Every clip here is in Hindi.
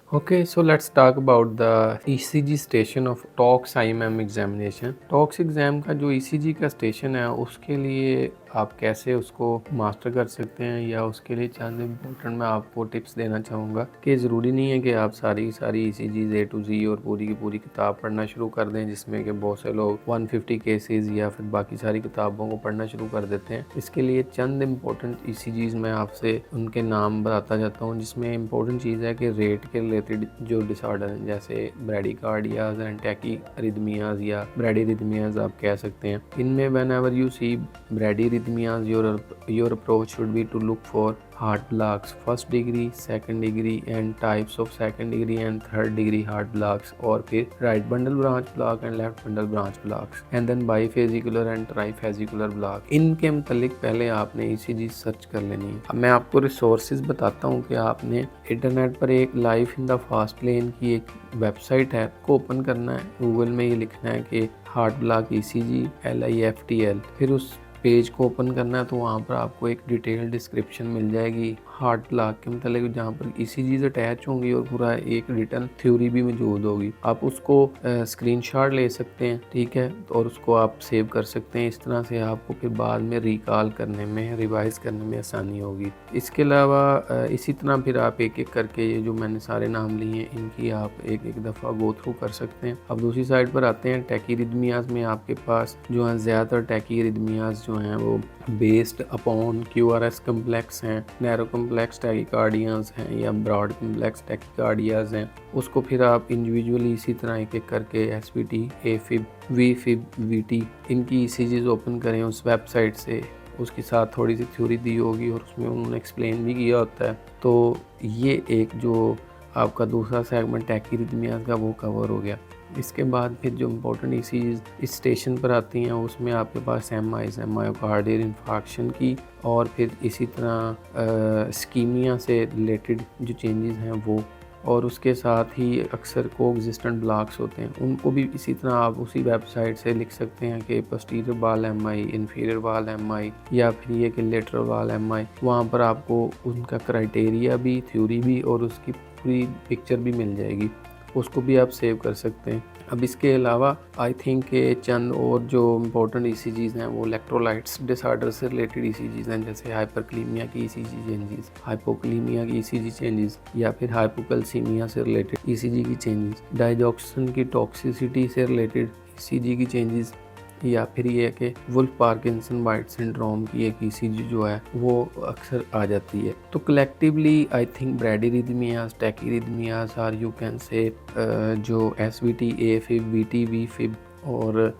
Okay, so let's talk about the ECG station of talks IMM examination. Talks exam का जो ECG का स्टेशन है उसके लिए आप कैसे उसको मास्टर कर सकते हैं या उसके लिए चंद इम्पोर्टेंट मैं आपको टिप्स देना चाहूँगा कि ज़रूरी नहीं है कि आप सारी ECGs A to Z और पूरी की पूरी किताब पढ़ना शुरू कर दें, जिसमें कि बहुत से लोग 150 केसेस या फिर बाकी सारी किताबों को पढ़ना शुरू कर देते हैं। इसके लिए चंद इम्पोर्टेंट ECGs मैं आपसे उनके नाम बताता जाता हूँ, जिसमें इम्पोर्टेंट चीज़ है कि रेट के रिलेटेड जो डिसऑर्डर हैं जैसे ब्रैडीकार्डियाज एंड टैकीरिथमियाज या ब्रैडीरिथमियाज आप कह सकते हैं, इनमें whenever you see bradyarrhythmias your approach should be to look for heart blocks first degree, second degree and types of second degree and third degree heart blocks, और फिर right bundle branch block and left bundle branch blocks and then bifascicular and trifascicular block. इनके मुतालिक पहले आपने ECG सर्च कर लेनी है। अब मैं आपको रिसोर्सेज बताता हूँ कि आपने इंटरनेट पर एक life in the fast lane की एक वेबसाइट है को ओपन करना है। गूगल में ये लिखना है कि हार्ट ब्लॉक ECG LIFTL, फिर उस पेज को ओपन करना है तो वहाँ पर आपको एक डिटेल डिस्क्रिप्शन मिल जाएगी हार्ट ब्लॉक के मतलब, जहाँ पर ECGs अटैच होंगी और पूरा एक रिटर्न थ्योरी भी मौजूद होगी। आप उसको स्क्रीनशॉट ले सकते हैं, ठीक है, और उसको आप सेव कर सकते हैं। इस तरह से आपको फिर बाद में रिकॉल करने में, रिवाइज करने में आसानी होगी। इसके अलावा इसी तरह फिर आप एक एक करके ये जो मैंने सारे नाम लिए हैं इनकी आप एक एक दफ़ा गो थ्रू कर सकते हैं। अब दूसरी साइड पर आते हैं टैकीरिथमियाज में। आपके पास जो है ज़्यादातर टैकीरिथमियाज जो हैं वो बेस्ड अपॉन QRS कम्प्लेक्स हैं, नैरो कम्प्लेक्स टैकीकार्डियाज हैं या ब्रॉड कम्प्लेक्स टैकीकार्डियाज हैं। उसको फिर आप इंडिविजुअली इसी तरह एक एक करके SVT, AFib, VFib, VT इनकी ECGs ओपन करें उस वेबसाइट से। उसके साथ थोड़ी सी थ्योरी दी होगी और उसमें उन्होंने एक्सप्लेन भी किया होता है। तो ये एक जो आपका दूसरा सेगमेंट टैकीरिथमियाज का वो कवर हो गया। इसके बाद फिर जो इम्पोर्टेंट ECGs इस स्टेशन पर आती हैं उसमें आपके पास MIs हैं, मायोकार्डियल इन्फार्क्शन की, और फिर इसी तरह स्कीमिया से रिलेटेड जो चेंजेस हैं वो, और उसके साथ ही अक्सर कोएग्जिस्टेंट ब्लॉक्स होते हैं उनको भी इसी तरह आप उसी वेबसाइट से लिख सकते हैं कि पोस्टीरियर वाल MI, इंफीरियर वाल MI या फिर ये कि लेटरल वाल MI। वहाँ पर आपको उनका क्राइटेरिया भी, थ्योरी भी और उसकी पूरी पिक्चर भी मिल जाएगी, उसको भी आप सेव कर सकते हैं। अब इसके अलावा आई थिंक के चंद और जो इम्पोर्टेंट ECGs हैं वो इलेक्ट्रोलाइट्स डिसऑर्डर से रिलेटेड ECGs हैं, जैसे हाइपरकलीमिया की ECG चेंजेस, हाइपोकलीमिया की ECG चेंजेस या फिर हाइपोकैल्सीमिया से रिलेटेड ECG की चेंजेस, डाइजॉक्सिन की टॉक्सिसिटी से रिलेटेड ECG की चेंजेस, या फिर ये है कि वुल्फ पार्किंसन वाइट सिंड्रोम की एक ECG जो है वो अक्सर आ जाती है। तो कलेक्टिवली आई थिंक ब्रैडीरिथमियाज, टैकीरिथमियाज और यू कैन से जो SVT, AFib, VT, VFib और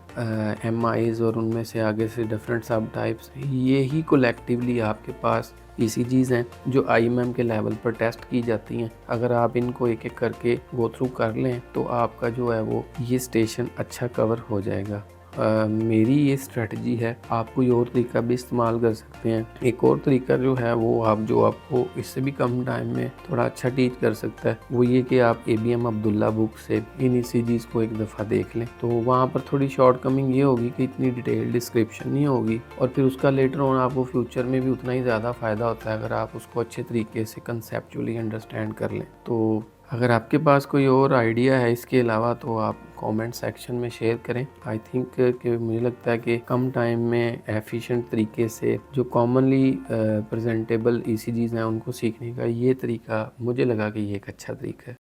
MIs और उनमें से आगे से डिफरेंट सब टाइप्स, ये ही कलेक्टिवली आपके पास ECGs हैं जो IMM के लेवल पर टेस्ट की जाती हैं। अगर आप इनको एक एक करके गो थ्रू कर लें तो आपका जो है वो ये स्टेशन अच्छा कवर हो जाएगा। मेरी ये स्ट्रेटजी है। आप कोई और तरीका भी इस्तेमाल कर सकते हैं। एक और तरीका जो है वो आपको इससे भी कम टाइम में थोड़ा अच्छा टीच कर सकता है, वो ये कि आप ABM अब्दुल्ला बुक से इन ECGs को एक दफ़ा देख लें। तो वहाँ पर थोड़ी शॉर्ट कमिंग ये होगी कि इतनी डिटेल डिस्क्रिप्शन नहीं होगी, और फिर उसका लेटर ऑन आपको फ्यूचर में भी उतना ही ज़्यादा फ़ायदा होता है अगर आप उसको अच्छे तरीके से कंसेप्चुअली अंडरस्टैंड कर लें। तो अगर आपके पास कोई और आइडिया है इसके अलावा तो आप कमेंट सेक्शन में शेयर करें। आई थिंक कि मुझे लगता है कि कम टाइम में एफिशिएंट तरीके से जो कॉमनली प्रेजेंटेबल ECGs हैं उनको सीखने का ये तरीका मुझे लगा कि ये एक अच्छा तरीका है।